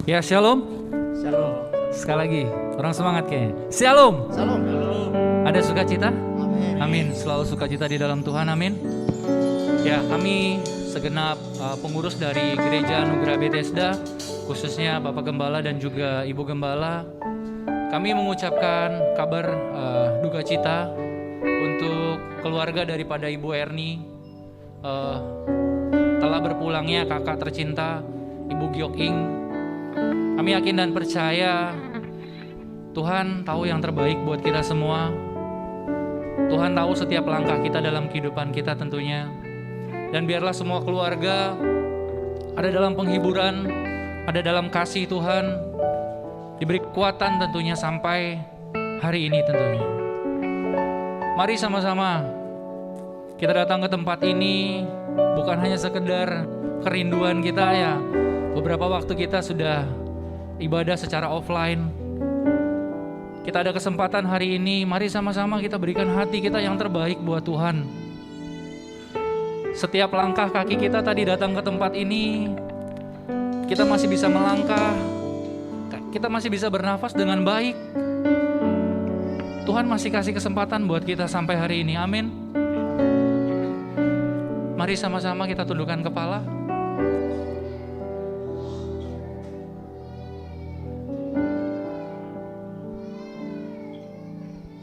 Ya, shalom. Shalom. Sekali lagi, orang semangat kayaknya. Shalom. Shalom. Ada sukacita? Amin. Amin. Selalu sukacita di dalam Tuhan. Amin. Ya, kami segenap pengurus dari Gereja Anugerah Bethesda, khususnya Bapak Gembala dan juga Ibu Gembala, kami mengucapkan kabar duka cita untuk keluarga daripada Ibu Erni, telah berpulangnya kakak tercinta Ibu Gyok Ing. Kami yakin dan percaya Tuhan tahu yang terbaik buat kita semua. Tuhan tahu setiap langkah kita dalam kehidupan kita tentunya. Dan biarlah semua keluarga ada dalam penghiburan, ada dalam kasih Tuhan, diberi kekuatan tentunya sampai hari ini tentunya. Mari sama-sama kita datang ke tempat ini bukan hanya sekedar kerinduan kita ya. Beberapa waktu kita sudah ibadah secara offline. Kita ada kesempatan hari ini, mari sama-sama kita berikan hati kita yang terbaik buat Tuhan. Setiap langkah kaki kita tadi datang ke tempat ini, kita masih bisa melangkah, kita masih bisa bernafas dengan baik. Tuhan masih kasih kesempatan buat kita sampai hari ini, amin. Mari sama-sama kita tundukkan kepala.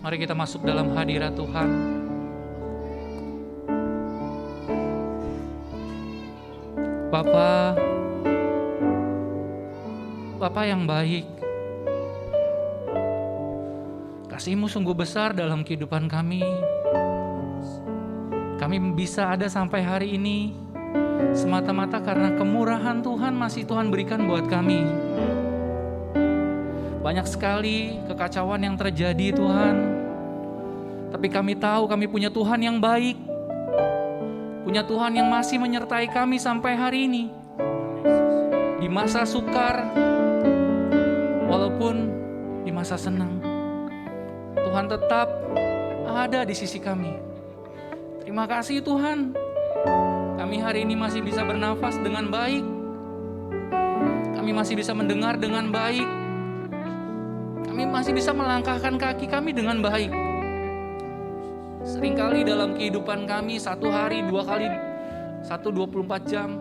Mari kita masuk dalam hadirat Tuhan. Bapa yang baik, kasih-Mu sungguh besar dalam kehidupan kami. Kami bisa ada sampai hari ini semata-mata karena kemurahan Tuhan masih Tuhan berikan buat kami. Banyak sekali kekacauan yang terjadi Tuhan, tapi kami tahu kami punya Tuhan yang baik, punya Tuhan yang masih menyertai kami sampai hari ini. Di masa sukar, walaupun di masa senang, Tuhan tetap ada di sisi kami. Terima kasih Tuhan, kami hari ini masih bisa bernafas dengan baik, kami masih bisa mendengar dengan baik, kami masih bisa melangkahkan kaki kami dengan baik. Seringkali dalam kehidupan kami, satu hari, 2 kali, 24 jam,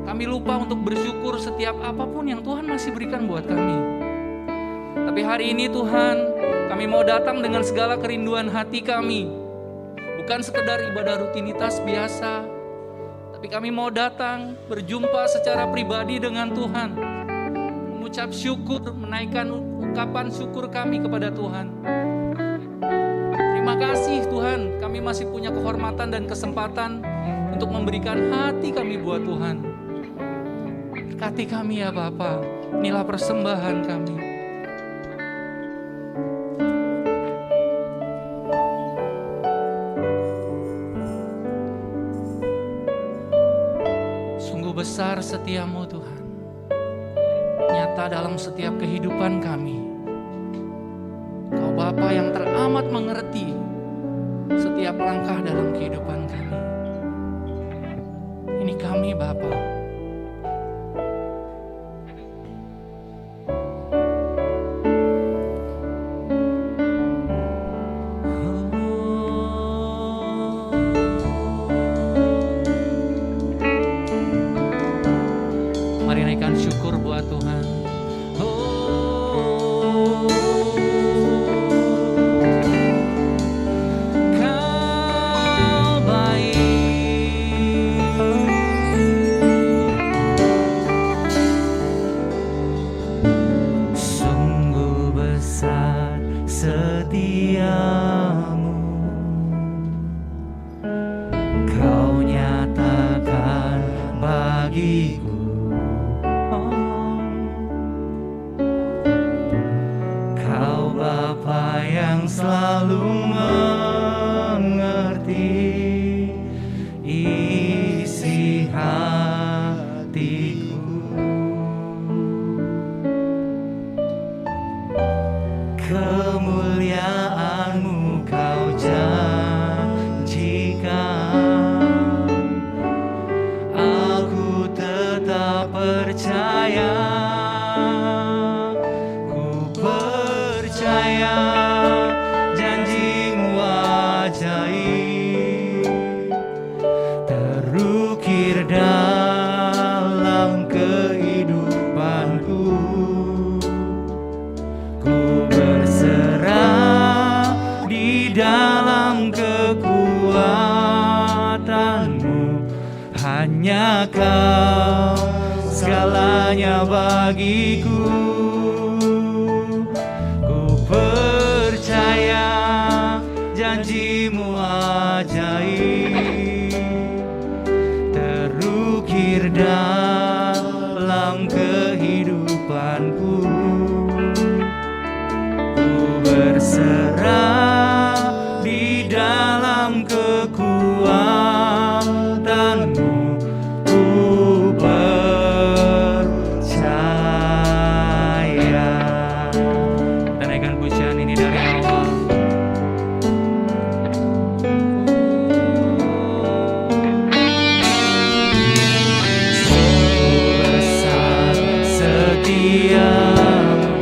kami lupa untuk bersyukur setiap apapun yang Tuhan masih berikan buat kami. Tapi hari ini Tuhan, kami mau datang dengan segala kerinduan hati kami. Bukan sekedar ibadah rutinitas biasa, tapi kami mau datang berjumpa secara pribadi dengan Tuhan, mengucap syukur, menaikkan ungkapan syukur kami kepada Tuhan. Terima kasih Tuhan, kami masih punya kehormatan dan kesempatan untuk memberikan hati kami buat Tuhan. Berkati kami ya Bapa, inilah persembahan kami. Sungguh besar setiamu Tuhan, nyata dalam setiap kehidupan kami. Kau Bapa yang teramat mengerti setiap langkah dalam kehidupan kami. Ini kami Bapa. Mari naikkan syukur buat Tuhan. Kemuliaan-Mu Kau janjikan. percaya hanya Kau segalanya bagiku. Ku percaya janji-Mu ajaib, terukir dalam kehidupanku. Ku berserah di dalam kekuatan-Mu. Ku percaya. Kita naikkan pujian ini dari awal. Besar setia-Mu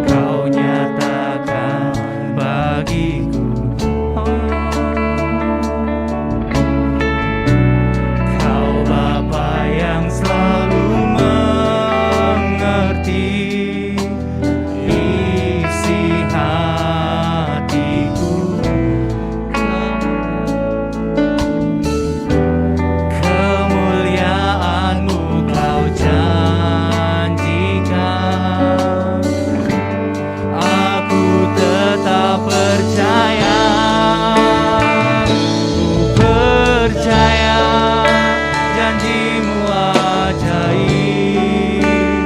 Kau nyatakan bagiku. Kau Bapa yang selalu mengerti isi hatiku. Kemuliaan-Mu Kau janjikan. Aku tetap percaya. Ku percaya janji-Mu ajaib,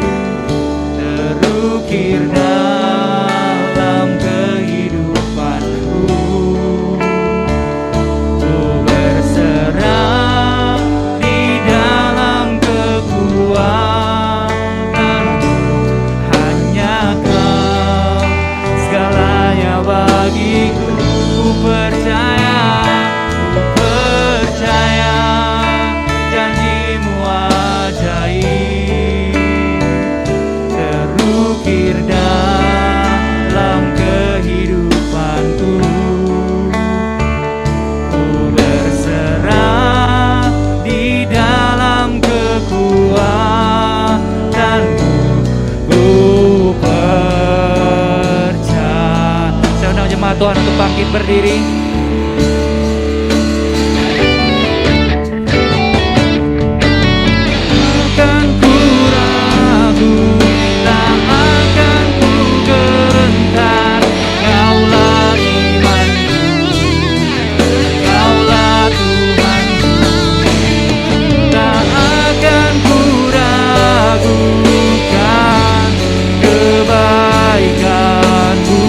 terukir dalam kehidupanku. Ku berserah di dalam kekuatan-Mu. Hanya Kau segalanya bagiku. Ku percaya janji-Mu ajaib, terukir dalam kehidupanku. Ku berserah di dalam kekuatan-Mu. Ku percaya. Saya undang jemaat Tuhan untuk bangkit berdiri. Akan ku ragu, tak akan ku gentar. Kaulah imanku, Kaulah Tuhanku. Tak akan ku ragukan kebaikan-Mu.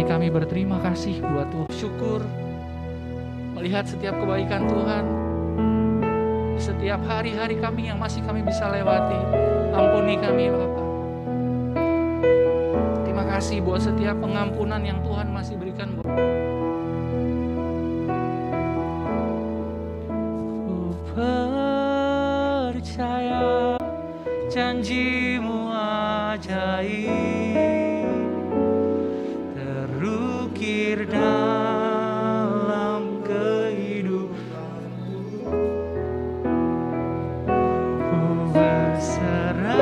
mulai kami berterima kasih buat Tuhan. Syukur melihat setiap kebaikan Tuhan, setiap hari-hari kami yang masih kami bisa lewati. Ampuni kami Bapa. Terima kasih buat setiap pengampunan yang Tuhan masih berikan buat. Ku percaya janji-Mu ajaib terukir dalam kehidupanku. Ku berserah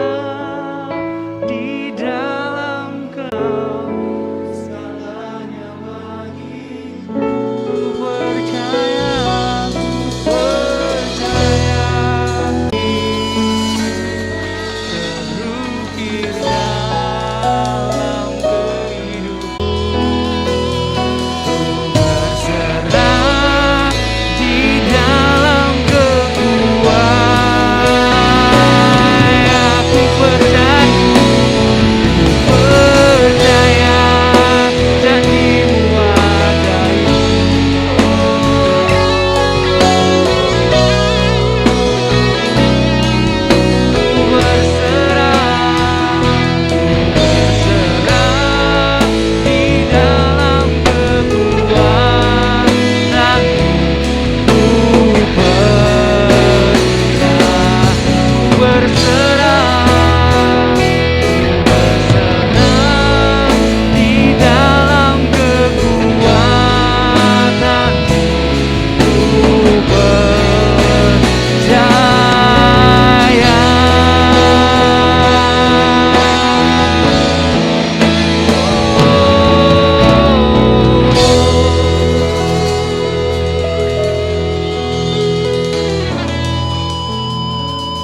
di dalam Kau, segalanya bagiku. Ku percaya terukir dalam kehidupanku. Ku berserah di dalam kekuatan. Aku percaya janji-Mu ajaib. Ku berserah di dalam kekuatan. Ku berserah di dalam kekuatan. Ku percaya.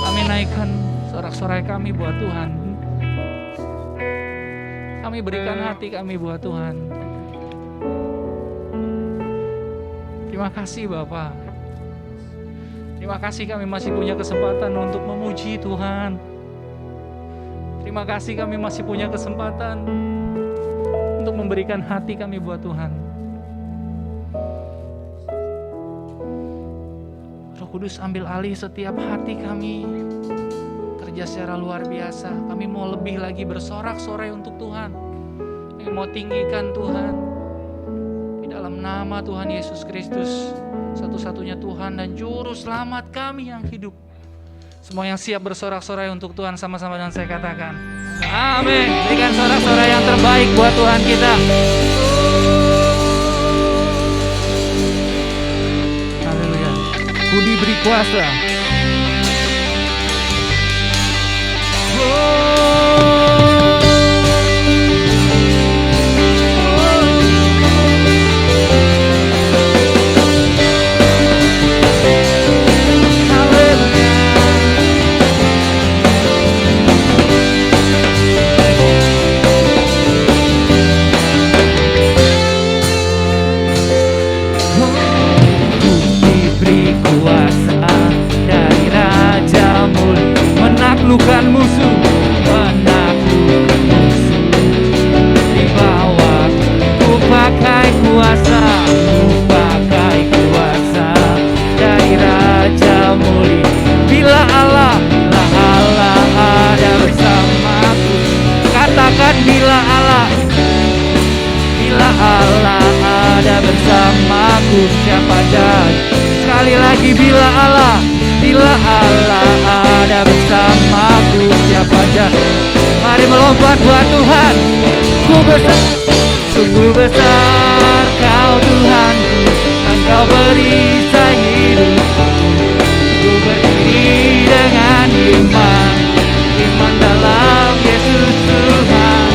Kami naikkan sorak-sorai kami buat Tuhan. Kami berikan hati kami buat Tuhan. Terima kasih Bapa. Terima kasih kami masih punya kesempatan untuk memuji Tuhan. Terima kasih kami masih punya kesempatan untuk memberikan hati kami buat Tuhan. Roh Kudus ambil alih setiap hati kami. Kerja secara luar biasa. Kami mau lebih lagi bersorak-sorai untuk Tuhan. Kami mau tinggikan Tuhan. Di dalam nama Tuhan Yesus Kristus, satu-satunya Tuhan dan Juru Selamat kami yang hidup. Semua yang siap bersorak-sorai untuk Tuhan sama-sama dan saya katakan, amin. Berikan sorak-sorai yang terbaik buat Tuhan kita. Haleluya. Ku diberi kuasa. Menaklukkan musuh, di bawah ku pakai kuasa dari Raja Mulia. Bila Allah ada bersamaku, katakan bila Allah ada bersamaku, siapa jadi? Sekali lagi bila Allah ada bersamaku, siapa jadi? Mari melompat buat Tuhan. Ku besar, sungguh besar Kau Tuhanku, dan Kau beri saya hidup. Ku berdiri dengan iman dalam Yesus Tuhan.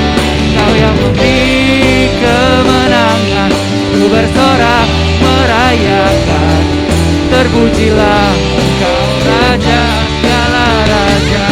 Kau yang memberi kemenangan. Ku bersorak merayakan, terpujilah Kau Raja segala raja.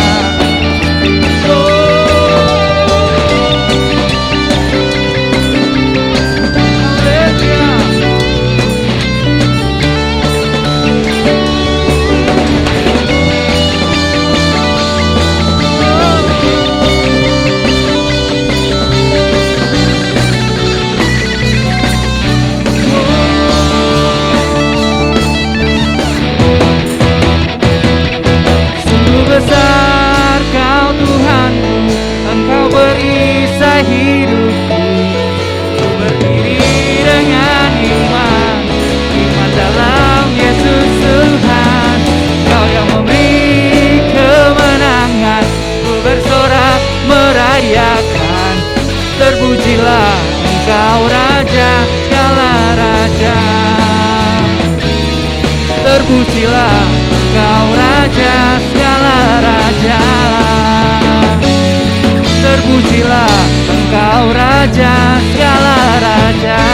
Terpujilah Engkau Raja segala raja. Terpujilah Engkau Raja segala raja.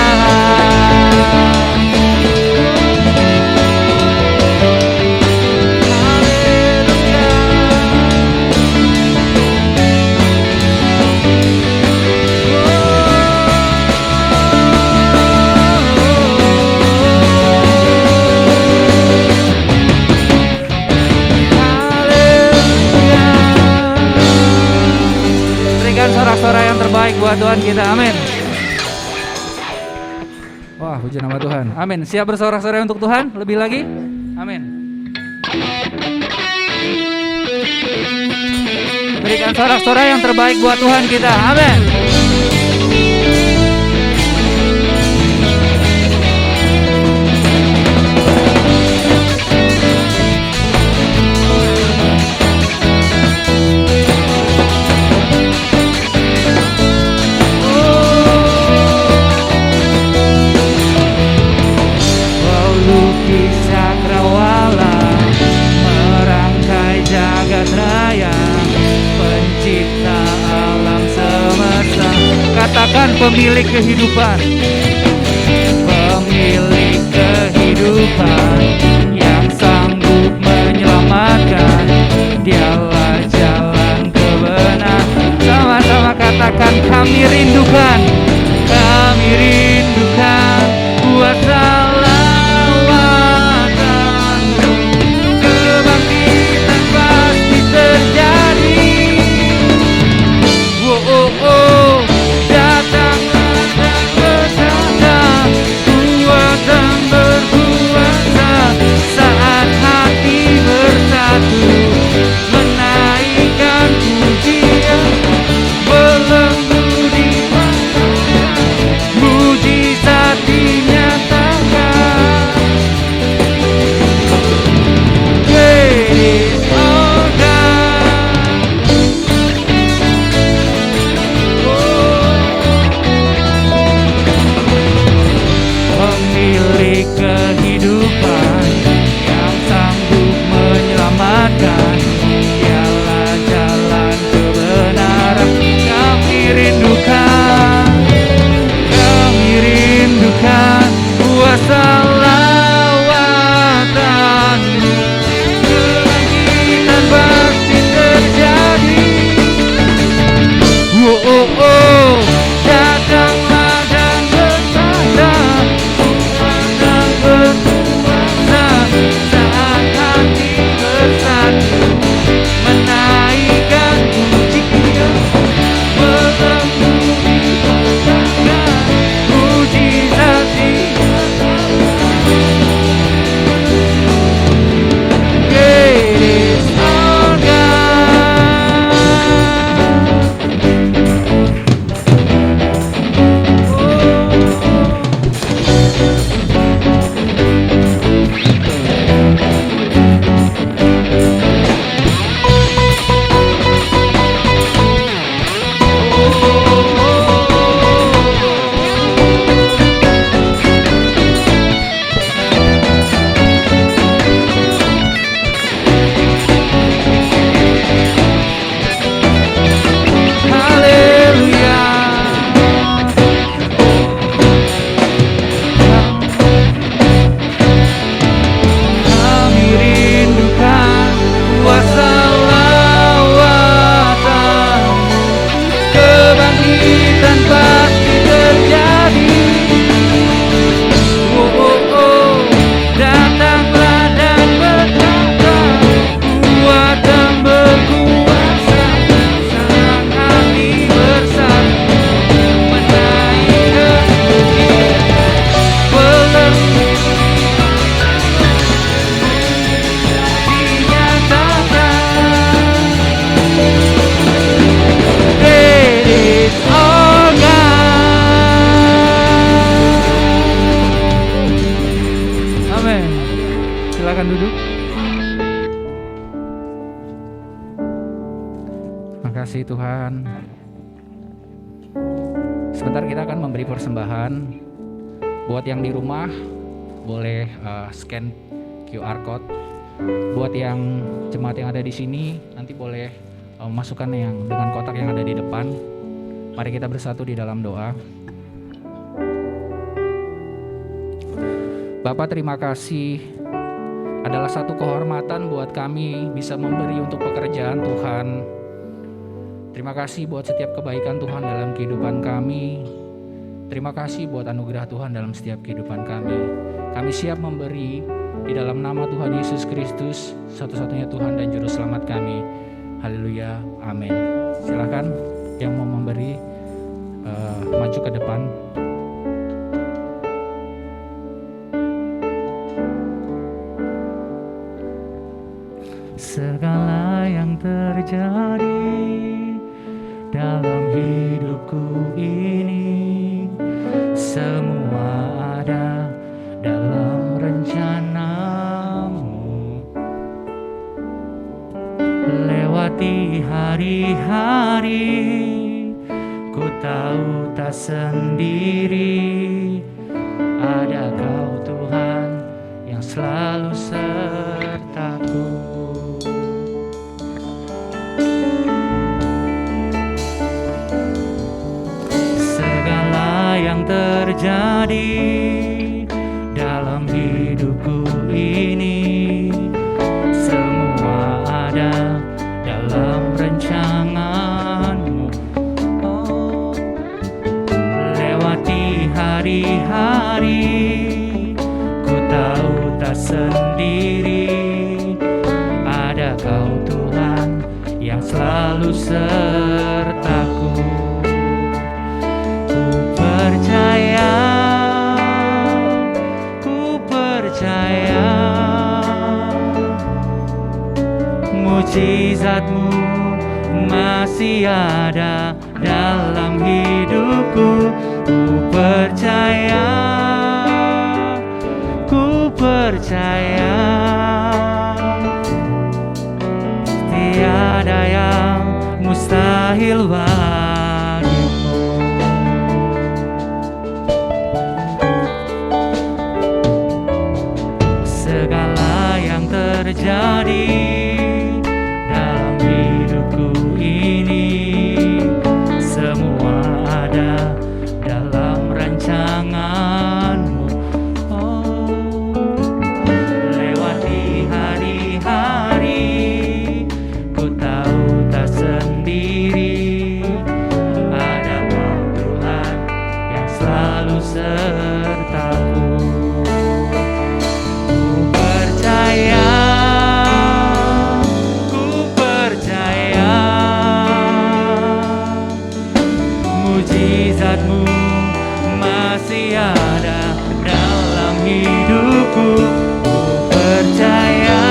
Sorak-sorai yang terbaik buat Tuhan kita, amin. Wah, puji nama Tuhan, amin. Siap bersorak-sorai untuk Tuhan, lebih lagi, amin. Berikan sorak-sorai yang terbaik buat Tuhan kita, amin. Katakan pemilik kehidupan, pemilik kehidupan yang sanggup menyelamatkan. Dialah jalan kebenaran. Sama-sama katakan, kami rindukan kuasa lawatan-Mu. Kebangkitan pasti terjadi. Menaikkan pujian, belenggu di mujizat dinyatakan. Great is our God. Pemilik kehidupan yang sanggup menyelamatkan. Dialah jalan kebenaran. Kami rindukan kuasa lawatan-Mu. Kebangkitan pasti terjadi. Datanglah dan berkuasa, Tuhan dan berkuasa. Saat hati bersatu, menaikkan pujian, belenggu dipasangkan, mujizat dinyatakan. Great is our God. Kami rindukan kuasa lawatan-Mu. Kebangkitan pasti terjadi. Datanglah dan berkata, kuat dan berkuasa. Saat hati bersatu, menaikkan pujian, belenggu dinyatakan. Great is our God. Amin. Silakan duduk. Terima kasih Tuhan. Sebentar kita akan memberi persembahan. Buat yang di rumah boleh scan QR code. Buat yang jemaat yang ada di sini, nanti boleh masukkan yang dengan kotak yang ada di depan. Mari kita bersatu di dalam doa. Bapak, terima kasih. Adalah satu kehormatan buat kami bisa memberi untuk pekerjaan Tuhan. Terima kasih buat setiap kebaikan Tuhan dalam kehidupan kami. Terima kasih buat anugerah Tuhan dalam setiap kehidupan kami. Kami siap memberi di dalam nama Tuhan Yesus Kristus, satu-satunya Tuhan dan Juru Selamat kami. Haleluya, amin. Silakan yang mau memberi maju ke depan. Segala yang terjadi dalam hidupku ini, semua ada dalam rencanamu. Lewati hari-hari, ku tahu tak sendiri. Ada Kau Tuhan yang selalu sertaku. Segala yang terjadi dalam hidupku ini, semua ada dalam rancangan-Mu. Lewati hari-hari, ku tahu tak sendiri. Ada Kau Tuhan yang selalu sertaku. Ku percaya mujizat-Mu masih ada dalam hidupku. Ku percaya tiada yang mustahil bagimu. Segala yang terjadi dalam hidupku ini, semua ada dalam rancangan-Mu. Lewati hari-hari, ku tahu tak sendiri. Ada Kau Tuhan yang selalu sertaku. Ku percaya mujizat-Mu masih ada dalam hidupku. Ku percaya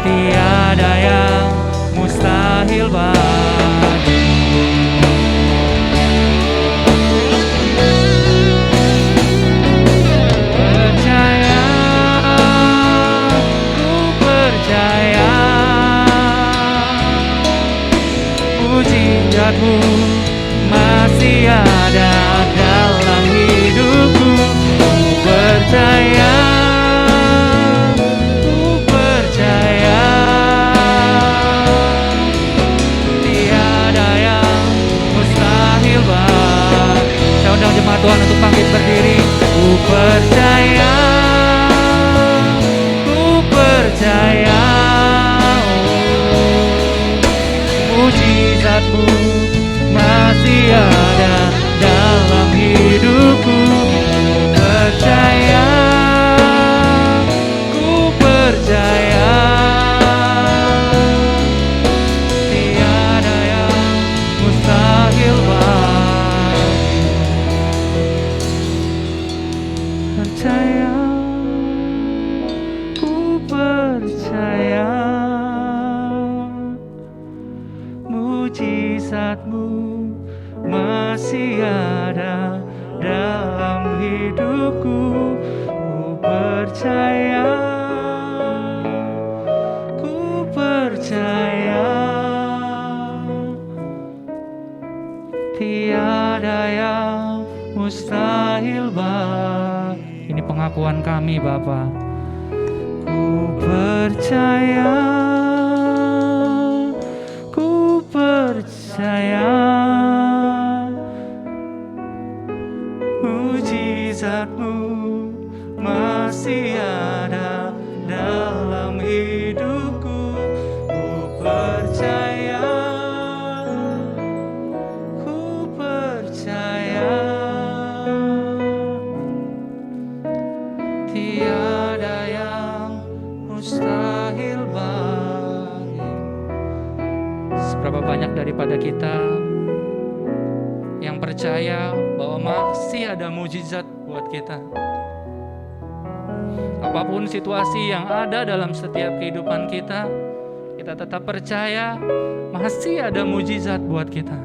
tiada yang mustahil bagimu. Mujizat-Mu masih ada dalam hidupku. Ku percaya tiada yang mustahil bagi. Saya undang jemaat Tuhan untuk bangkit berdiri. Ku percaya mujizat-Mu masih ada dalam hidupku. Ku percaya tiada yang mustahil bagimu. Ku percaya mujizat-Mu masih ada dalam hidupku. Ku percaya tiada yang mustahil bagi. Ini pengakuan kami Bapa. Ku percaya, ku percaya, mujizat-Mu masih ada dalam hidupku. Ku percaya, ku percaya, tiada yang mustahil bagi. Seberapa banyak daripada kita yang percaya bahwa masih ada mujizat buat kita. Apapun situasi yang ada dalam setiap kehidupan kita, kita tetap percaya masih ada mujizat buat kita.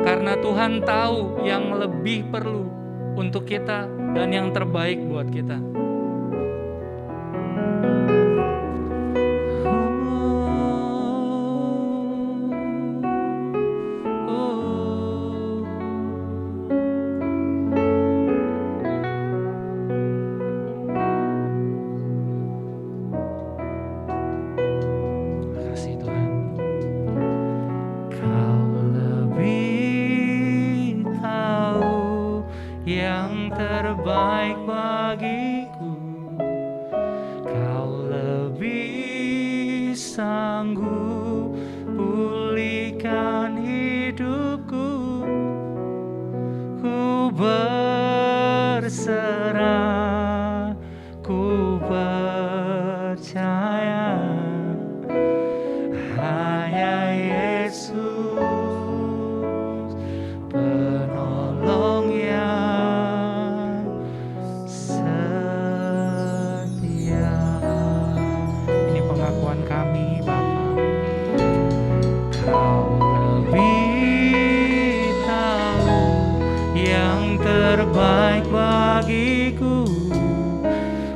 Karena Tuhan tahu yang lebih perlu untuk kita dan yang terbaik buat kita. Yang terbaik bagiku, Kau lebih sanggup pulihkan hidupku. Ku berserah, ku percaya, hanya Yesus penolong yang setia. Ini pengakuan kami Bapa. Kau lebih tahu yang terbaik bagiku.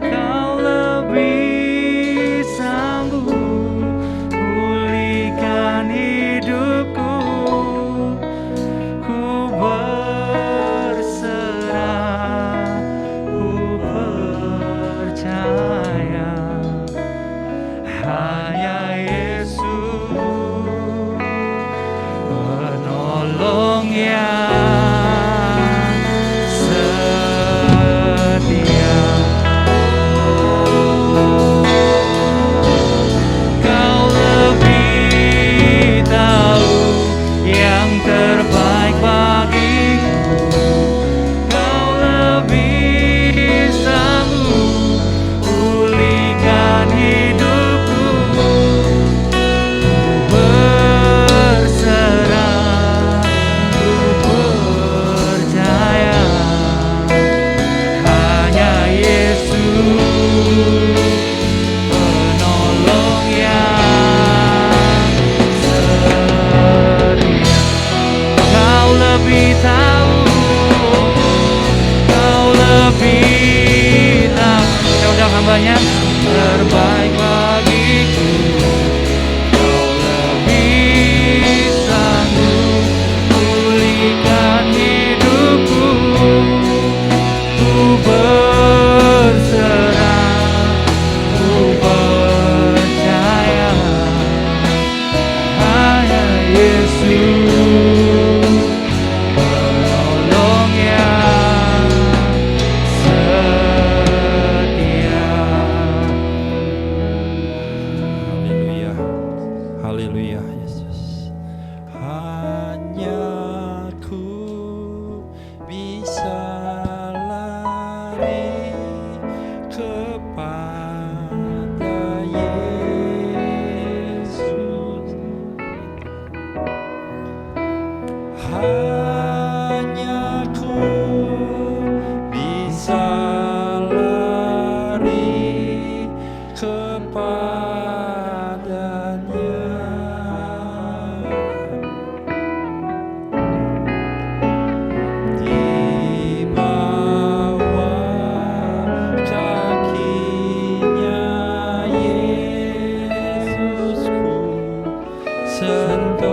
Kau lebih sanggup pulihkan hidupku. Ku berserah, ku percaya, hanya Yesus penolong yang setia. Kau lebih tahu yang terbaik bagiku. Kau lebih sanggup pulihkan hidupku. Ku berserah, ku percaya, hanya Yesus penolong yang setia. Kau lebih tahu, Kau lebih tahu. Saya undang hambanya, terbaik bagiku. Kau lebih sanggup pulihkan hidupku. Ku berserah, ku percaya, hanya Yesus penolong yang setia. Haleluya, haleluya Yesus. Hanya ku bisa lari kepada Yesus. Hanya ku bisa lari kepadanya. Di bawah kakinya Yesusku sentosa.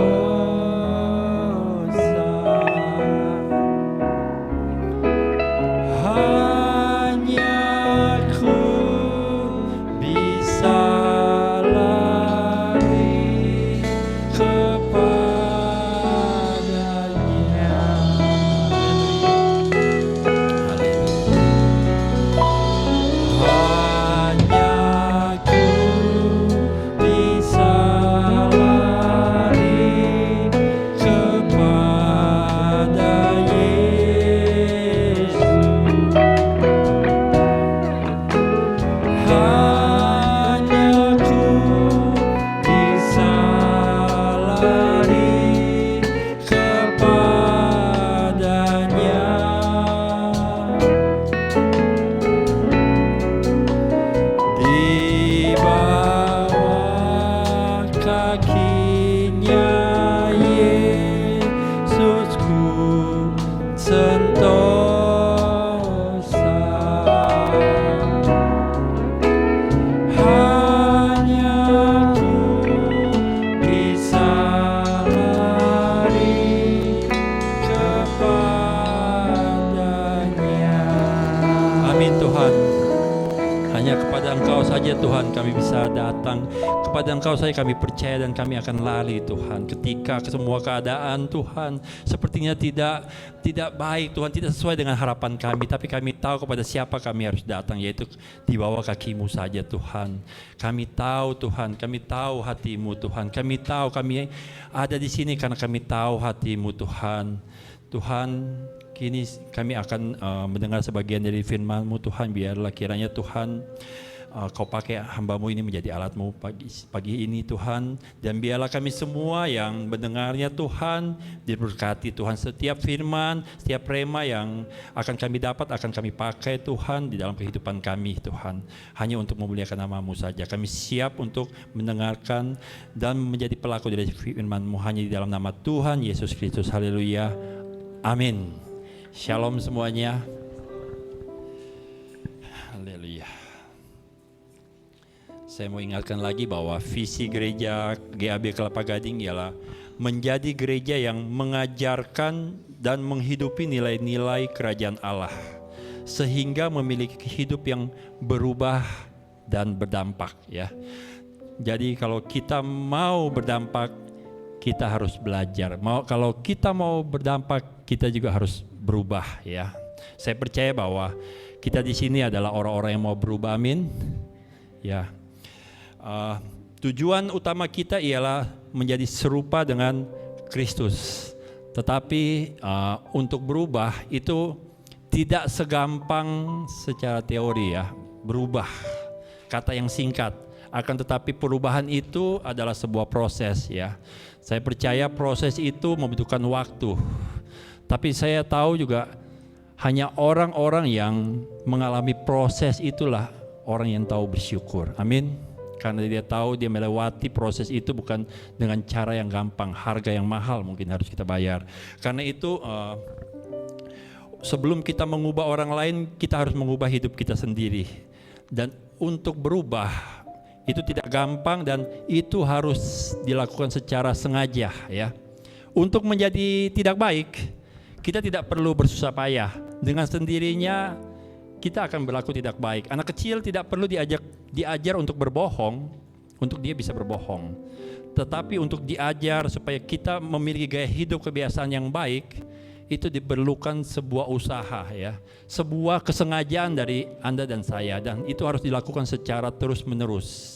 Tuhan, kami bisa datang kepada Engkau saja kami percaya dan kami akan lari Tuhan. Ketika semua keadaan Tuhan sepertinya tidak baik Tuhan, tidak sesuai dengan harapan kami, tapi kami tahu kepada siapa kami harus datang, yaitu di bawah kaki-Mu saja Tuhan. Kami tahu Tuhan, kami tahu hati-Mu Tuhan, kami tahu kami ada di sini karena kami tahu hati-Mu Tuhan. Tuhan, kini kami akan mendengar sebagian dari firman-Mu Tuhan. Biarlah kiranya Tuhan Kau pakai hamba-Mu ini menjadi alat-Mu pagi ini Tuhan. Dan biarlah kami semua yang mendengarnya Tuhan diberkati Tuhan. Setiap firman, setiap rema yang akan kami dapat akan kami pakai Tuhan di dalam kehidupan kami Tuhan. Hanya untuk memuliakan nama-Mu saja. Kami siap untuk mendengarkan dan menjadi pelaku dari firman-Mu hanya di dalam nama Tuhan Yesus Kristus. Haleluya. Amin. Shalom semuanya. Haleluya. Saya mau ingatkan lagi bahwa visi gereja GAB Kelapa Gading ialah menjadi gereja yang mengajarkan dan menghidupi nilai-nilai kerajaan Allah sehingga memiliki hidup yang berubah dan berdampak ya. Jadi kalau kita mau berdampak, kita harus belajar. Kalau kita mau berdampak, kita juga harus berubah ya. Saya percaya bahwa kita di sini adalah orang-orang yang mau berubah, amin. Ya. Tujuan utama kita ialah menjadi serupa dengan Kristus. Tetapi untuk berubah itu tidak segampang secara teori ya. Berubah, kata yang singkat. Akan tetapi perubahan itu adalah sebuah proses ya. Saya percaya proses itu membutuhkan waktu. Tapi saya tahu juga hanya orang-orang yang mengalami proses itulah orang yang tahu bersyukur. Amin. Karena dia tahu dia melewati proses itu bukan dengan cara yang gampang, harga yang mahal mungkin harus kita bayar. Karena itu sebelum kita mengubah orang lain, kita harus mengubah hidup kita sendiri. Dan untuk berubah itu tidak gampang dan itu harus dilakukan secara sengaja ya. Untuk menjadi tidak baik, kita tidak perlu bersusah payah. Dengan sendirinya kita akan berlaku tidak baik. Anak kecil tidak perlu diajar untuk berbohong, untuk dia bisa berbohong. Tetapi untuk diajar supaya kita memiliki gaya hidup kebiasaan yang baik, itu diperlukan sebuah usaha ya. Sebuah kesengajaan dari Anda dan saya, dan itu harus dilakukan secara terus-menerus.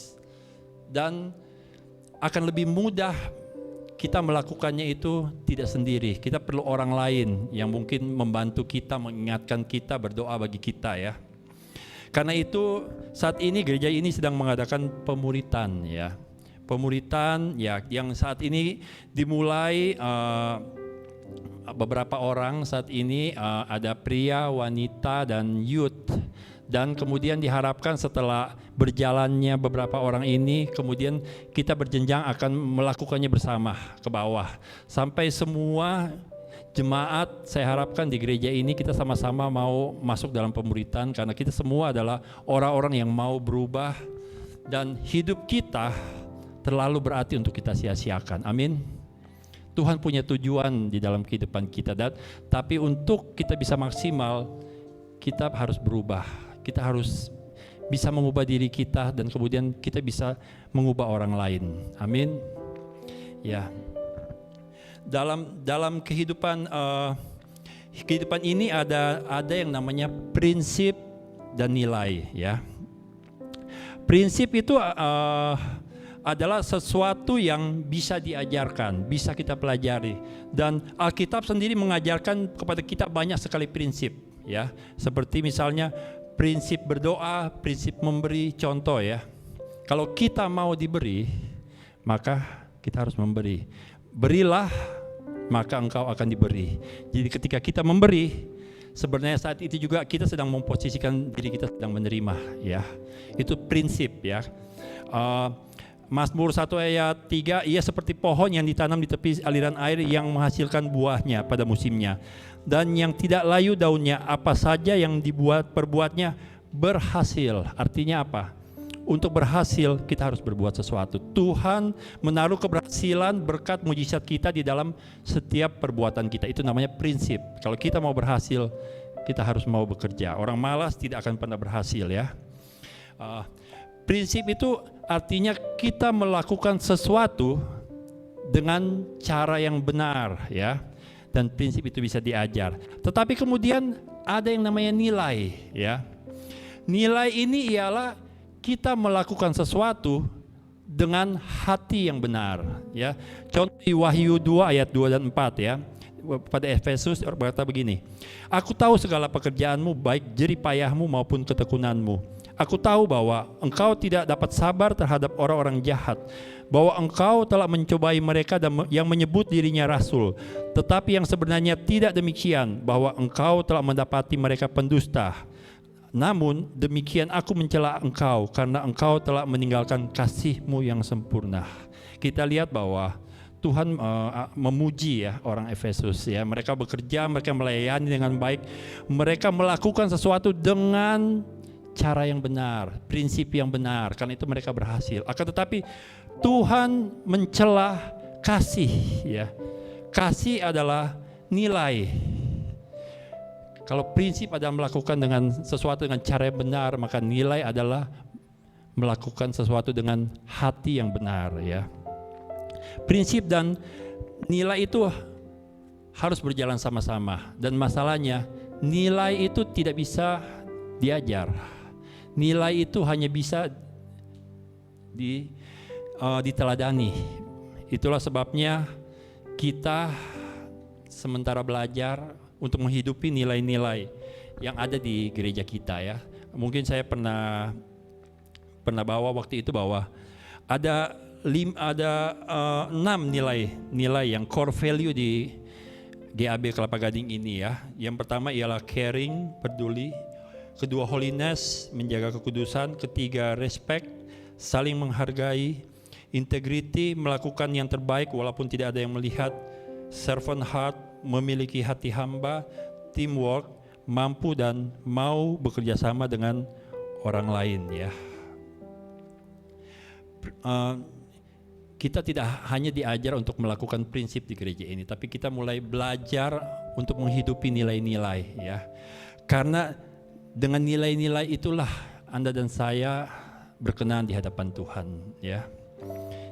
Dan akan lebih mudah kita melakukannya itu tidak sendiri. Kita perlu orang lain yang mungkin membantu kita, mengingatkan kita, berdoa bagi kita ya. Karena itu saat ini gereja ini sedang mengadakan pemuritan ya. Pemuritan ya yang saat ini dimulai beberapa orang saat ini ada pria, wanita dan youth. Dan kemudian diharapkan setelah berjalannya beberapa orang ini, kemudian kita berjenjang akan melakukannya bersama ke bawah. Sampai semua jemaat, saya harapkan di gereja ini kita sama-sama mau masuk dalam pemuritan. Karena kita semua adalah orang-orang yang mau berubah. Dan hidup kita terlalu berarti untuk kita sia-siakan, amin. Tuhan punya tujuan di dalam kehidupan kita. Tapi untuk kita bisa maksimal, kita harus berubah. Kita harus bisa mengubah diri kita dan kemudian kita bisa mengubah orang lain. Amin. Ya. Dalam kehidupan ini ada yang namanya prinsip dan nilai ya. Prinsip itu adalah sesuatu yang bisa diajarkan, bisa kita pelajari, dan Alkitab sendiri mengajarkan kepada kita banyak sekali prinsip ya. Seperti misalnya prinsip berdoa, prinsip memberi, contoh ya. Kalau kita mau diberi, maka kita harus memberi. Berilah, maka engkau akan diberi. Jadi ketika kita memberi, sebenarnya saat itu juga kita sedang memposisikan diri kita sedang menerima ya. Itu prinsip ya. Mazmur 1 ayat 3, ia seperti pohon yang ditanam di tepi aliran air yang menghasilkan buahnya pada musimnya. Dan yang tidak layu daunnya, apa saja yang perbuatnya berhasil. Artinya apa? Untuk berhasil kita harus berbuat sesuatu. Tuhan menaruh keberhasilan berkat mujizat kita di dalam setiap perbuatan kita. Itu namanya prinsip. Kalau kita mau berhasil, kita harus mau bekerja. Orang malas tidak akan pernah berhasil ya. Prinsip itu artinya kita melakukan sesuatu dengan cara yang benar, ya. Dan prinsip itu bisa diajar. Tetapi kemudian ada yang namanya nilai, ya. Nilai ini ialah kita melakukan sesuatu dengan hati yang benar, ya. Contoh di Wahyu 2 ayat 2 dan 4, ya. Pada Efesus berkata begini, aku tahu segala pekerjaanmu, baik jerih payahmu maupun ketekunanmu. Aku tahu bahwa engkau tidak dapat sabar terhadap orang-orang jahat, bahwa engkau telah mencobai mereka yang menyebut dirinya rasul, tetapi yang sebenarnya tidak demikian, bahwa engkau telah mendapati mereka pendusta. Namun demikian aku mencela engkau, karena engkau telah meninggalkan kasih-Mu yang sempurna. Kita lihat bahwa Tuhan memuji, ya, orang Efesus, ya. Mereka bekerja, mereka melayani dengan baik, mereka melakukan sesuatu dengan cara yang benar, prinsip yang benar, karena itu mereka berhasil. Akan tetapi Tuhan mencela kasih, ya. Kasih adalah nilai. Kalau prinsip adalah melakukan dengan sesuatu dengan cara yang benar, maka nilai adalah melakukan sesuatu dengan hati yang benar, ya. Prinsip dan nilai itu harus berjalan sama-sama, dan masalahnya nilai itu tidak bisa diajar. Nilai itu hanya bisa diteladani. Itulah sebabnya kita sementara belajar untuk menghidupi nilai-nilai yang ada di gereja kita, ya. Mungkin saya pernah bawa waktu itu bahwa ada 6 nilai yang core value di GAB Kelapa Gading ini, ya. Yang pertama ialah caring, peduli. Kedua holiness, menjaga kekudusan. Ketiga respect, saling menghargai. Integrity, melakukan yang terbaik walaupun tidak ada yang melihat. Servant heart, memiliki hati hamba. Teamwork, mampu dan mau bekerja sama dengan orang lain, ya. Kita tidak hanya diajar untuk melakukan prinsip di gereja ini, tapi kita mulai belajar untuk menghidupi nilai-nilai, ya. Karena dengan nilai-nilai itulah Anda dan saya berkenan di hadapan Tuhan, ya.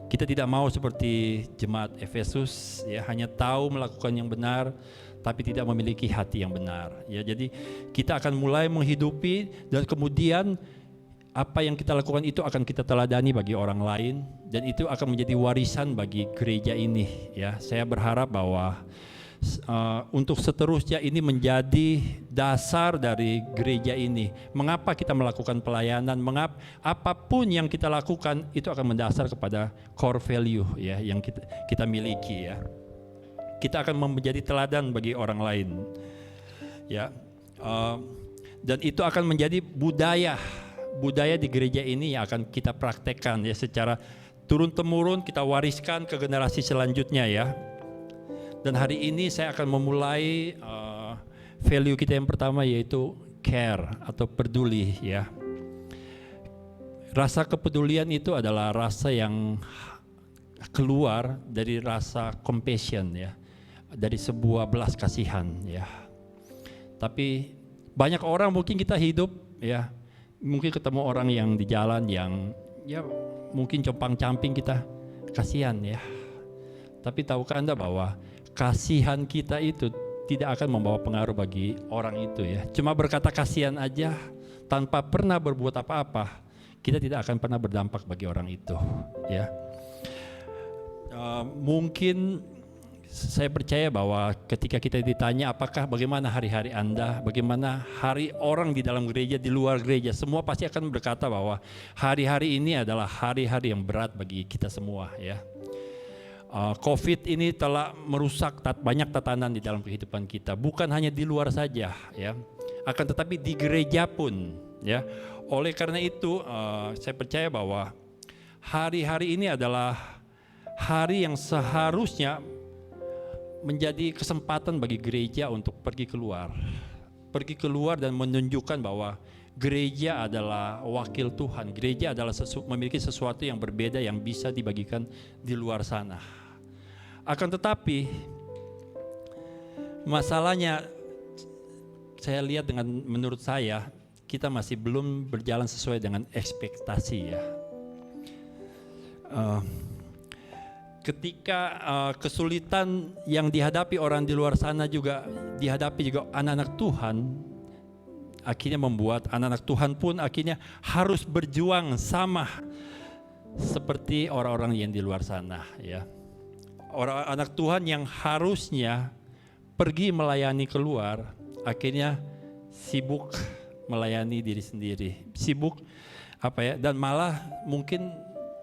Kita tidak mau seperti jemaat Efesus, ya, hanya tahu melakukan yang benar tapi tidak memiliki hati yang benar, ya. Jadi kita akan mulai menghidupi, dan kemudian apa yang kita lakukan itu akan kita teladani bagi orang lain, dan itu akan menjadi warisan bagi gereja ini, ya. Saya berharap bahwa untuk seterusnya ini menjadi dasar dari gereja ini. Mengapa kita melakukan pelayanan? Apapun yang kita lakukan itu akan mendasar kepada core value, ya, yang kita miliki, ya. Kita akan menjadi teladan bagi orang lain, ya. Dan itu akan menjadi budaya di gereja ini yang akan kita praktekkan, ya, secara turun-temurun kita wariskan ke generasi selanjutnya, ya. Dan hari ini saya akan memulai value kita yang pertama, yaitu care atau peduli, ya. Rasa kepedulian itu adalah rasa yang keluar dari rasa compassion, ya, dari sebuah belas kasihan, ya. Tapi banyak orang mungkin kita hidup, ya, mungkin ketemu orang yang di jalan yang, ya, mungkin compang-camping, kita kasihan, ya. Tapi tahukah Anda bahwa kasihan kita itu tidak akan membawa pengaruh bagi orang itu, ya. Cuma berkata kasihan aja tanpa pernah berbuat apa-apa, kita tidak akan pernah berdampak bagi orang itu, ya. Mungkin saya percaya bahwa ketika kita ditanya apakah bagaimana hari-hari Anda, bagaimana hari orang di dalam gereja, di luar gereja, semua pasti akan berkata bahwa hari-hari ini adalah hari-hari yang berat bagi kita semua, ya. COVID ini telah merusak banyak tatanan di dalam kehidupan kita, bukan hanya di luar saja, ya, akan tetapi di gereja pun, ya. Oleh karena itu saya percaya bahwa hari-hari ini adalah hari yang seharusnya menjadi kesempatan bagi gereja untuk pergi keluar dan menunjukkan bahwa gereja adalah wakil Tuhan. Gereja adalah memiliki sesuatu yang berbeda yang bisa dibagikan di luar sana. Akan tetapi masalahnya, saya lihat menurut saya, kita masih belum berjalan sesuai dengan ekspektasi ya. Ketika kesulitan yang dihadapi orang di luar sana juga dihadapi juga anak-anak Tuhan, akhirnya membuat anak-anak Tuhan pun akhirnya harus berjuang sama seperti orang-orang yang di luar sana ya. Orang anak Tuhan yang harusnya pergi melayani keluar, akhirnya sibuk melayani diri sendiri, sibuk dan malah mungkin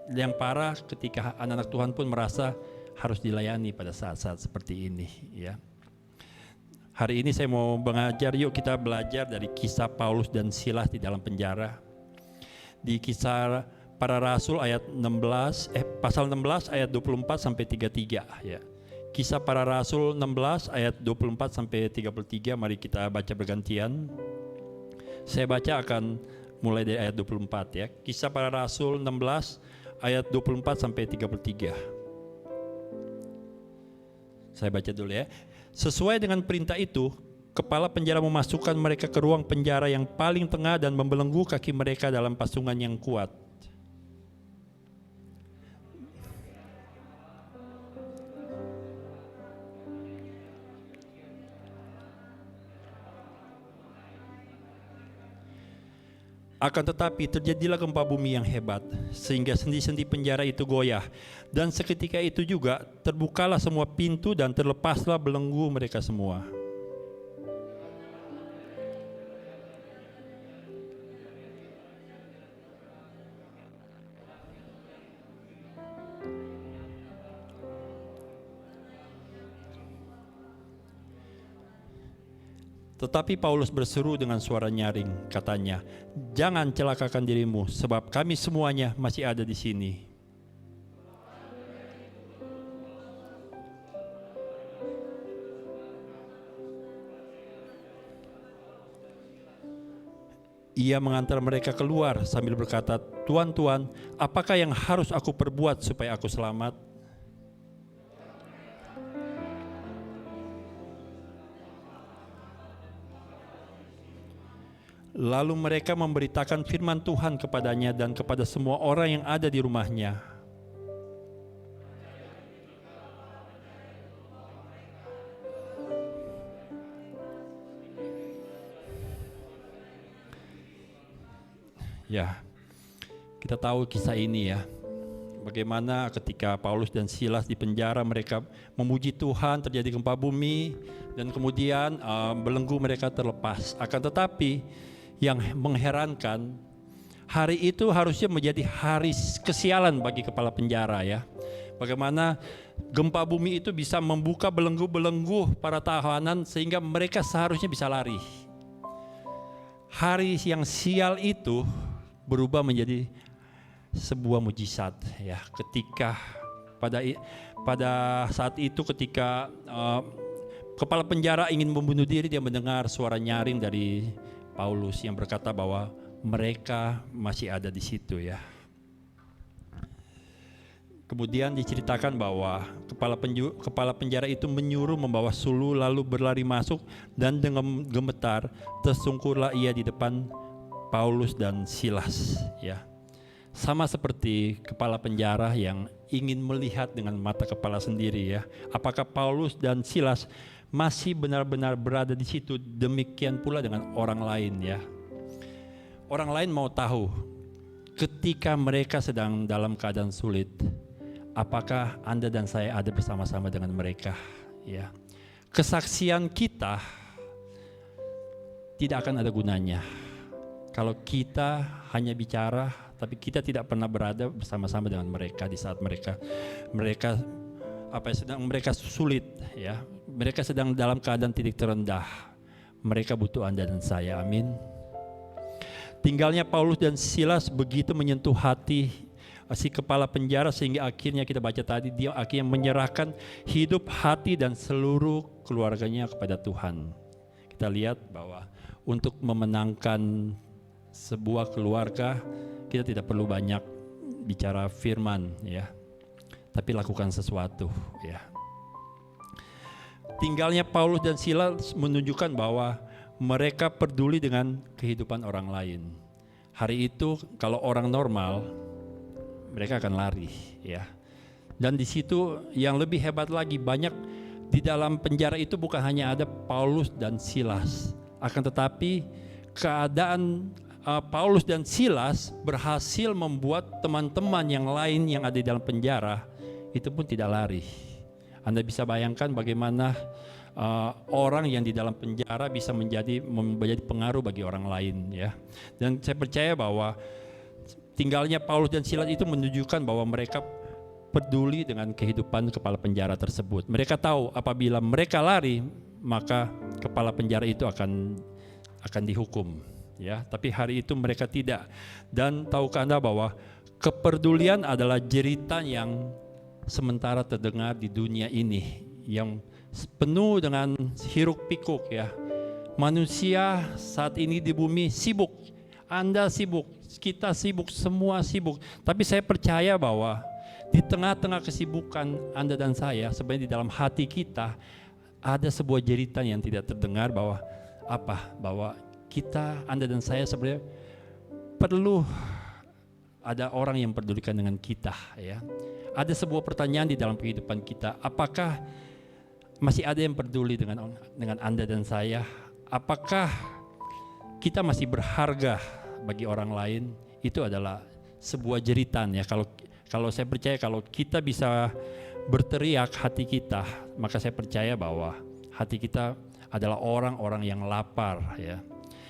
yang parah ketika anak-anak Tuhan pun merasa harus dilayani pada saat-saat seperti ini ya. Hari ini saya mau mengajar, yuk kita belajar dari kisah Paulus dan Silas di dalam penjara. Di Kisah Para Rasul ayat 16 pasal 16 ayat 24 sampai 33 ya. Kisah Para Rasul 16 ayat 24 sampai 33, mari kita baca bergantian. Saya baca akan mulai dari ayat 24 ya. Kisah Para Rasul 16 ayat 24 sampai 33. Saya baca dulu ya. Sesuai dengan perintah itu, kepala penjara memasukkan mereka ke ruang penjara yang paling tengah dan membelenggu kaki mereka dalam pasungan yang kuat. Akan tetapi terjadilah gempa bumi yang hebat, sehingga sendi-sendi penjara itu goyah. Dan seketika itu juga terbukalah semua pintu dan terlepaslah belenggu mereka semua. Tetapi Paulus berseru dengan suara nyaring, katanya, "Jangan celakakan dirimu, sebab kami semuanya masih ada di sini." Ia mengantar mereka keluar sambil berkata, "Tuan, Tuan, apakah yang harus aku perbuat supaya aku selamat?" Lalu mereka memberitakan firman Tuhan kepadanya dan kepada semua orang yang ada di rumahnya. Ya, kita tahu kisah ini ya. Bagaimana ketika Paulus dan Silas di penjara, mereka memuji Tuhan, terjadi gempa bumi, dan kemudian belenggu mereka terlepas. Akan tetapi yang mengherankan, hari itu harusnya menjadi hari kesialan bagi kepala penjara ya. Bagaimana gempa bumi itu bisa membuka belenggu-belenggu para tahanan sehingga mereka seharusnya bisa lari. Hari yang sial itu berubah menjadi sebuah mujizat ya. Ketika pada saat itu ketika kepala penjara ingin membunuh diri, dia mendengar suara nyaring dari Paulus yang berkata bahwa mereka masih ada di situ ya. Kemudian diceritakan bahwa kepala penjara itu menyuruh membawa sulu lalu berlari masuk, dan dengan gemetar tersungkurlah ia di depan Paulus dan Silas ya. Sama seperti kepala penjara yang ingin melihat dengan mata kepala sendiri ya. Apakah Paulus dan Silas masih benar-benar berada di situ? Demikian pula dengan orang lain ya. Orang lain mau tahu ketika mereka sedang dalam keadaan sulit, apakah Anda dan saya ada bersama-sama dengan mereka ya. Kesaksian kita tidak akan ada gunanya kalau kita hanya bicara tapi kita tidak pernah berada bersama-sama dengan mereka di saat mereka sedang mereka sulit ya. Mereka sedang dalam keadaan titik terendah. Mereka butuh Anda dan saya, amin. Tinggalnya Paulus dan Silas begitu menyentuh hati si kepala penjara sehingga akhirnya kita baca tadi, dia akhirnya menyerahkan hidup, hati dan seluruh keluarganya kepada Tuhan. Kita lihat bahwa untuk memenangkan sebuah keluarga kita tidak perlu banyak bicara firman ya, tapi lakukan sesuatu ya. Tinggalnya Paulus dan Silas menunjukkan bahwa mereka peduli dengan kehidupan orang lain. Hari itu kalau orang normal, mereka akan lari, ya. Dan di situ yang lebih hebat lagi, banyak di dalam penjara itu bukan hanya ada Paulus dan Silas, akan tetapi keadaan Paulus dan Silas berhasil membuat teman-teman yang lain yang ada di dalam penjara itu pun tidak lari. Anda bisa bayangkan bagaimana orang yang di dalam penjara bisa menjadi pengaruh bagi orang lain, ya. Dan saya percaya bahwa tinggalnya Paulus dan Silas itu menunjukkan bahwa mereka peduli dengan kehidupan kepala penjara tersebut. Mereka tahu apabila mereka lari, maka kepala penjara itu akan dihukum, ya. Tapi hari itu mereka tidak. Dan tahukah Anda bahwa kepedulian adalah jeritan yang sementara terdengar di dunia ini, yang penuh dengan hiruk pikuk, ya. Manusia saat ini di bumi sibuk. Anda sibuk, kita sibuk, semua sibuk. Tapi saya percaya bahwa di tengah-tengah kesibukan Anda dan saya, sebenarnya di dalam hati kita ada sebuah jeritan yang tidak terdengar bahwa bahwa kita, Anda dan saya sebenarnya perlu ada orang yang pedulikan dengan kita, ya. Ada sebuah pertanyaan di dalam kehidupan kita, apakah masih ada yang peduli dengan Anda dan saya? Apakah kita masih berharga bagi orang lain? Itu adalah sebuah jeritan, ya. Kalau saya percaya kalau kita bisa berteriak hati kita, maka saya percaya bahwa hati kita adalah orang-orang yang lapar, ya.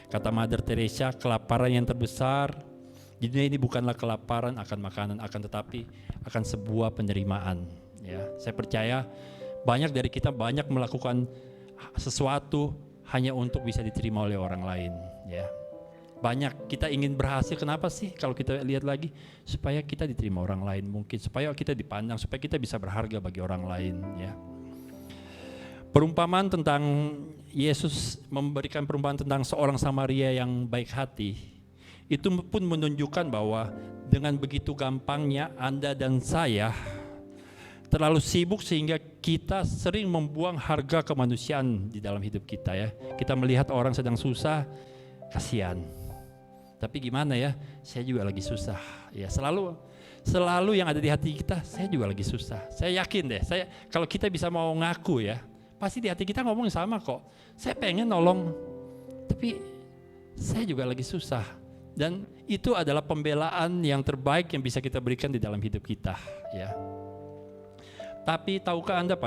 Kata Mother Teresa, kelaparan yang terbesar di dunia ini bukanlah kelaparan akan makanan, akan tetapi akan sebuah penerimaan, ya. Saya percaya banyak dari kita banyak melakukan sesuatu hanya untuk bisa diterima oleh orang lain, ya. Banyak kita ingin berhasil, kenapa sih? Kalau kita lihat lagi, supaya kita diterima orang lain mungkin, supaya kita dipandang, supaya kita bisa berharga bagi orang lain, ya. Perumpamaan tentang Yesus memberikan perumpamaan tentang seorang Samaria yang baik hati, itu pun menunjukkan bahwa dengan begitu gampangnya Anda dan saya terlalu sibuk sehingga kita sering membuang harga kemanusiaan di dalam hidup kita, ya. Kita melihat orang sedang susah, kasihan. Tapi gimana ya, saya juga lagi susah, ya. Selalu yang ada di hati kita, saya juga lagi susah. Saya yakin deh, kalau kita bisa mau ngaku, ya, pasti di hati kita ngomong sama kok. Saya pengen nolong, tapi saya juga lagi susah. Dan itu adalah pembelaan yang terbaik yang bisa kita berikan di dalam hidup kita, ya. Tapi tahukah Anda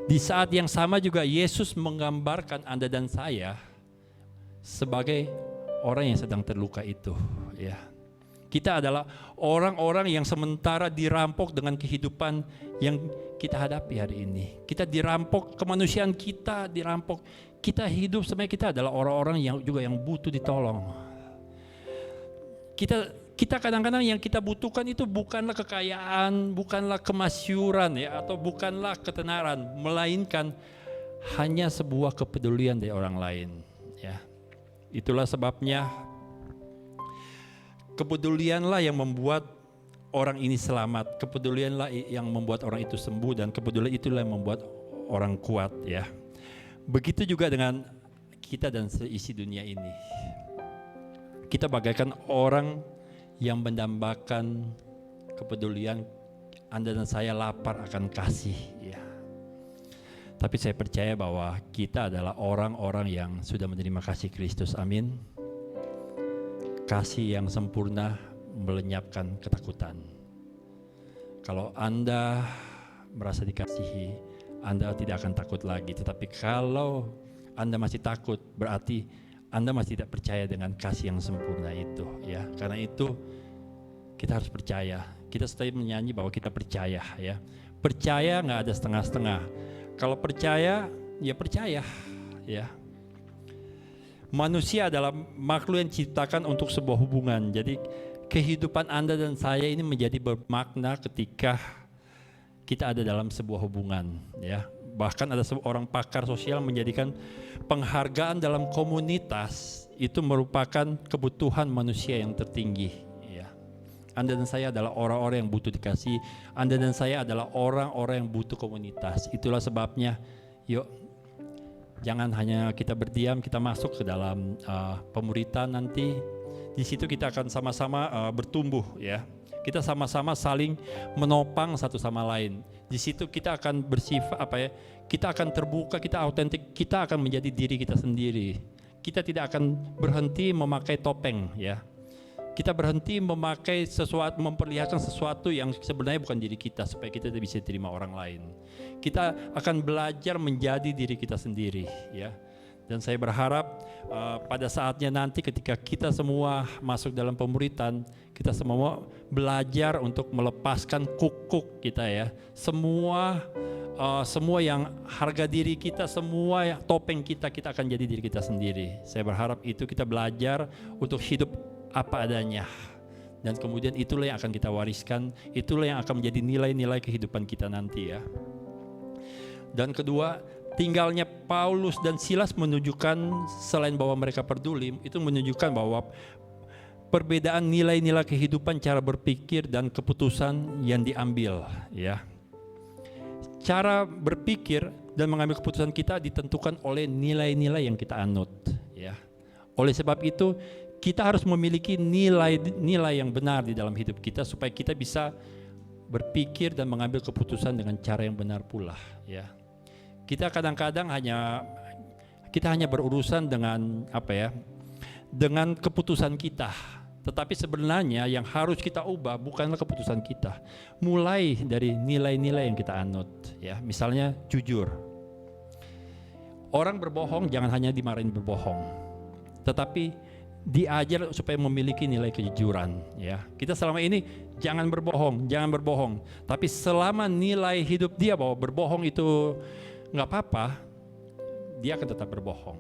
di saat yang sama juga Yesus menggambarkan Anda dan saya sebagai orang yang sedang terluka itu, ya. Kita adalah orang-orang yang sementara dirampok dengan kehidupan yang kita hadapi hari ini. Kita dirampok, kemanusiaan kita dirampok. Kita hidup sebenarnya kita adalah orang-orang yang juga yang butuh ditolong. Kita kadang-kadang yang kita butuhkan itu bukanlah kekayaan, bukanlah kemasyuran, ya, atau bukanlah ketenaran, melainkan hanya sebuah kepedulian dari orang lain, ya. Itulah sebabnya kepedulianlah yang membuat orang ini selamat, kepedulianlah yang membuat orang itu sembuh, dan kepedulian itulah yang membuat orang kuat, ya. Begitu juga dengan kita dan seisi dunia ini. Kita bagaikan orang yang mendambakan kepedulian. Anda dan saya lapar akan kasih, ya. Tapi saya percaya bahwa kita adalah orang-orang yang sudah menerima kasih Kristus, amin. Kasih yang sempurna melenyapkan ketakutan. Kalau Anda merasa dikasihi, Anda tidak akan takut lagi. Tetapi kalau Anda masih takut, berarti Anda masih tidak percaya dengan kasih yang sempurna itu, ya. Karena itu kita harus percaya. Kita setiap menyanyi bahwa kita percaya, ya. Percaya nggak ada setengah-setengah. Kalau percaya, ya percaya, ya. Manusia adalah makhluk yang diciptakan untuk sebuah hubungan. Jadi kehidupan Anda dan saya ini menjadi bermakna ketika kita ada dalam sebuah hubungan, ya. Bahkan ada seorang pakar sosial menjadikan penghargaan dalam komunitas itu merupakan kebutuhan manusia yang tertinggi, ya. Anda dan saya adalah orang-orang yang butuh dikasih. Anda dan saya adalah orang-orang yang butuh komunitas. Itulah sebabnya, yuk Jangan hanya kita berdiam, kita masuk ke dalam pemuritan nanti. Di situ kita akan sama-sama bertumbuh ya. Kita sama-sama saling menopang satu sama lain. Di situ kita akan bersifat kita akan terbuka, kita autentik, kita akan menjadi diri kita sendiri. Kita tidak akan berhenti memakai topeng ya. Kita berhenti memakai sesuatu, memperlihatkan sesuatu yang sebenarnya bukan diri kita supaya kita bisa terima orang lain. Kita akan belajar menjadi diri kita sendiri ya. Dan saya berharap pada saatnya nanti ketika kita semua masuk dalam pemuritan, kita semua belajar untuk melepaskan kuk-kuk kita ya. Semua yang harga diri kita, semua yang topeng kita akan jadi diri kita sendiri. Saya berharap itu kita belajar untuk hidup apa adanya. Dan kemudian itulah yang akan kita wariskan, itulah yang akan menjadi nilai-nilai kehidupan kita nanti ya. Dan kedua, tinggalnya Paulus dan Silas menunjukkan selain bahwa mereka peduli, itu menunjukkan bahwa perbedaan nilai-nilai kehidupan, cara berpikir dan keputusan yang diambil ya. Cara berpikir dan mengambil keputusan kita ditentukan oleh nilai-nilai yang kita anut ya. Oleh sebab itu kita harus memiliki nilai-nilai yang benar di dalam hidup kita supaya kita bisa berpikir dan mengambil keputusan dengan cara yang benar pula ya. Kita kadang-kadang hanya berurusan dengan dengan keputusan kita. Tetapi sebenarnya yang harus kita ubah bukanlah keputusan kita. Mulai dari nilai-nilai yang kita anut ya. Misalnya jujur. Orang berbohong jangan hanya dimarahin berbohong. Tetapi diajar supaya memiliki nilai kejujuran ya. Kita selama ini jangan berbohong. Tapi selama nilai hidup dia bahwa berbohong itu nggak apa-apa, dia akan tetap berbohong.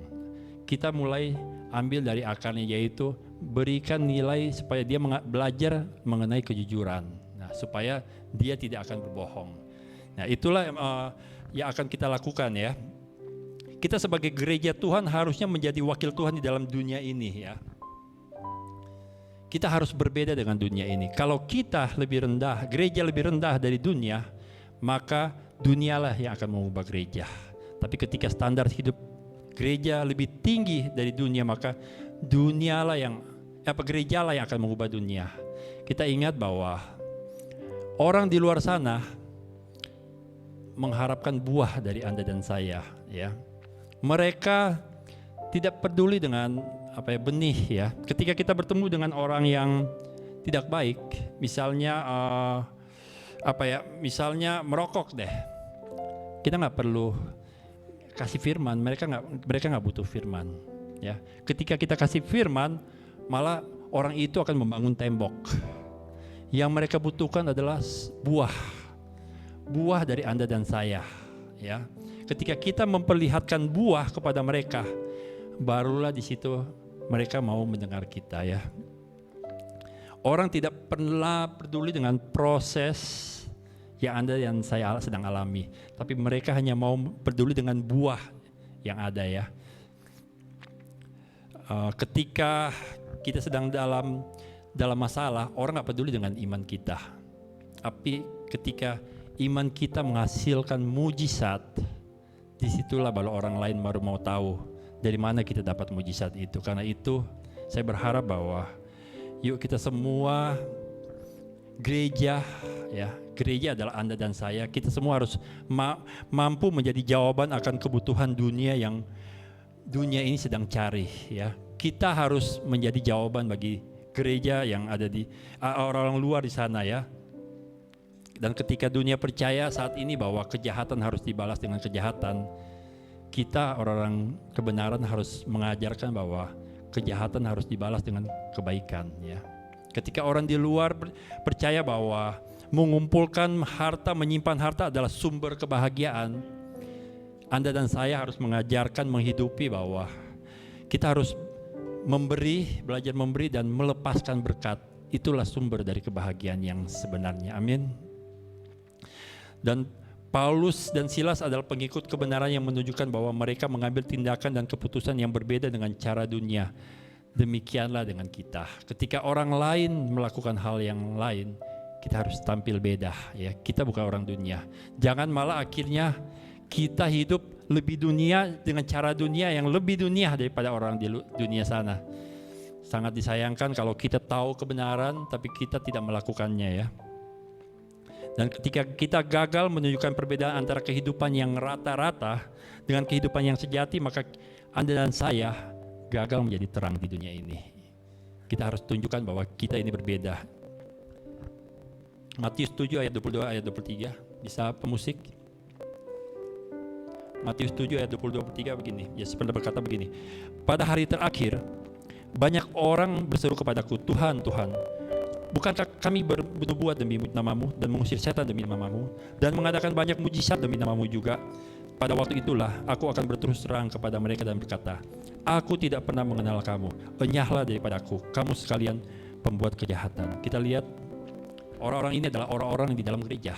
Kita mulai ambil dari akarnya, yaitu berikan nilai supaya dia belajar mengenai kejujuran. Nah, supaya dia tidak akan berbohong. Nah, itulah yang akan kita lakukan ya. Kita sebagai gereja Tuhan harusnya menjadi wakil Tuhan di dalam dunia ini ya. Kita harus berbeda dengan dunia ini. Kalau kita lebih rendah, gereja lebih rendah dari dunia, maka dunialah yang akan mengubah gereja. Tapi ketika standar hidup gereja lebih tinggi dari dunia, maka gerejalah yang akan mengubah dunia. Kita ingat bahwa orang di luar sana mengharapkan buah dari Anda dan saya ya. Mereka tidak peduli dengan benih ya. Ketika kita bertemu dengan orang yang tidak baik, misalnya misalnya merokok deh, kita nggak perlu kasih firman, mereka nggak butuh firman ya. Ketika kita kasih firman, malah orang itu akan membangun tembok. Yang mereka butuhkan adalah buah dari Anda dan saya ya. Ketika kita memperlihatkan buah kepada mereka, barulah di situ mereka mau mendengar kita ya. Orang tidak pernah peduli dengan proses yang Anda dan saya sedang alami, tapi mereka hanya mau peduli dengan buah yang ada ya. Ketika kita sedang dalam masalah, orang nggak peduli dengan iman kita. Tapi ketika iman kita menghasilkan mujizat, disitulah baru orang lain baru mau tahu dari mana kita dapat mujizat itu. Karena itu saya berharap bahwa yuk kita semua gereja ya, gereja adalah Anda dan saya. Kita semua harus mampu menjadi jawaban akan kebutuhan dunia yang dunia ini sedang cari ya. Kita harus menjadi jawaban bagi gereja yang ada di orang-orang luar di sana ya. Dan ketika dunia percaya saat ini bahwa kejahatan harus dibalas dengan kejahatan, kita orang-orang kebenaran harus mengajarkan bahwa kejahatan harus dibalas dengan kebaikan ya. Ketika orang di luar percaya bahwa mengumpulkan harta, menyimpan harta adalah sumber kebahagiaan, Anda dan saya harus mengajarkan, menghidupi bahwa kita harus memberi, belajar memberi dan melepaskan berkat. Itulah sumber dari kebahagiaan yang sebenarnya. Amin. Dan Paulus dan Silas adalah pengikut kebenaran yang menunjukkan bahwa mereka mengambil tindakan dan keputusan yang berbeda dengan cara dunia. Demikianlah dengan kita. Ketika orang lain melakukan hal yang lain, kita harus tampil beda ya. Kita bukan orang dunia. Jangan malah akhirnya kita hidup lebih dunia dengan cara dunia yang lebih dunia daripada orang di dunia sana. Sangat disayangkan kalau kita tahu kebenaran tapi kita tidak melakukannya ya. Dan ketika kita gagal menunjukkan perbedaan antara kehidupan yang rata-rata dengan kehidupan yang sejati, maka Anda dan saya gagal menjadi terang di dunia ini. Kita harus tunjukkan bahwa kita ini berbeda. Matius 7 ayat 22 ayat 23, bisa pemusik? Matius 7 ayat 22-23 begini, Yesus pernah berkata begini, pada hari terakhir banyak orang berseru kepadaku, Tuhan, Tuhan, bukankah kami bernubuat demi namamu dan mengusir setan demi namamu dan mengadakan banyak mujizat demi namamu juga? Pada waktu itulah aku akan berterus terang kepada mereka dan berkata, aku tidak pernah mengenal kamu, enyahlah daripadaku, kamu sekalian pembuat kejahatan. Kita lihat orang-orang ini adalah orang-orang di dalam gereja,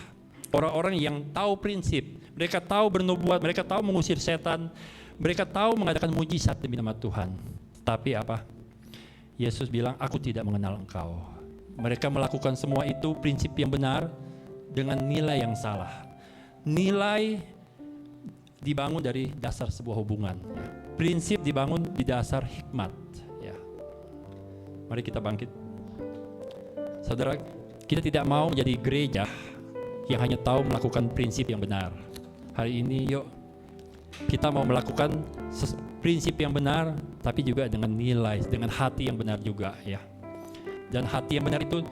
orang-orang yang tahu prinsip, mereka tahu bernubuat, mereka tahu mengusir setan, mereka tahu mengadakan mujizat demi nama Tuhan. Tapi apa? Yesus bilang, aku tidak mengenal engkau. Mereka melakukan semua itu prinsip yang benar dengan nilai yang salah. Nilai dibangun dari dasar sebuah hubungan. Prinsip dibangun di dasar hikmat. Ya. Mari kita bangkit. Saudara, kita tidak mau menjadi gereja yang hanya tahu melakukan prinsip yang benar. Hari ini yuk kita mau melakukan prinsip yang benar, tapi juga dengan nilai, dengan hati yang benar juga ya. Dan hati yang benar itu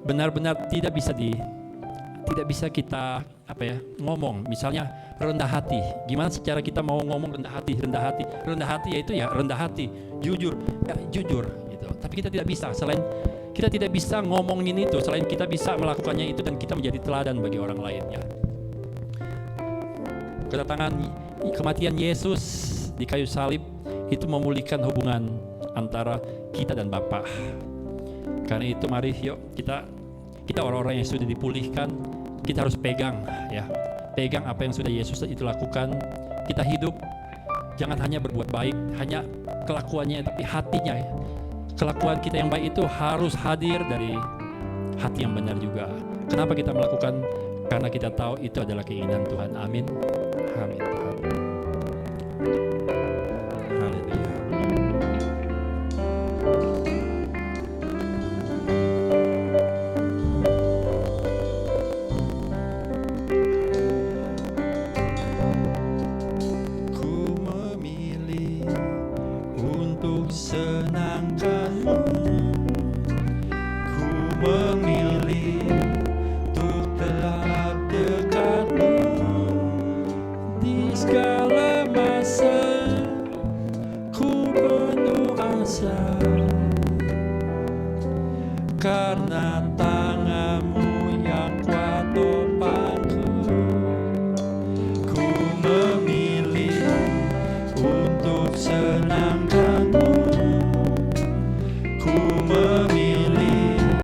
benar-benar tidak bisa kita ngomong. Misalnya rendah hati. Gimana secara kita mau ngomong rendah hati? Rendah hati yaitu ya rendah hati, jujur gitu. Tapi kita tidak bisa kita tidak bisa ngomongin itu selain kita bisa melakukannya itu dan kita menjadi teladan bagi orang lain ya. Kedatangan kematian Yesus di kayu salib itu memulihkan hubungan antara kita dan Bapa. Karena itu mari yuk kita orang-orang yang sudah dipulihkan, kita harus pegang ya. Pegang apa yang sudah Yesus itu lakukan. Kita hidup jangan hanya berbuat baik, hanya kelakuannya, tapi hatinya ya. Kelakuan kita yang baik itu harus hadir dari hati yang benar juga. Kenapa kita melakukan? Karena kita tahu itu adalah keinginan Tuhan. Amin. Amin Tuhan. Haleluya. Ku memilih untuk senangkanmu. Ku memilih untuk tetap dekatmu di segala masa. Ku penuh asa karena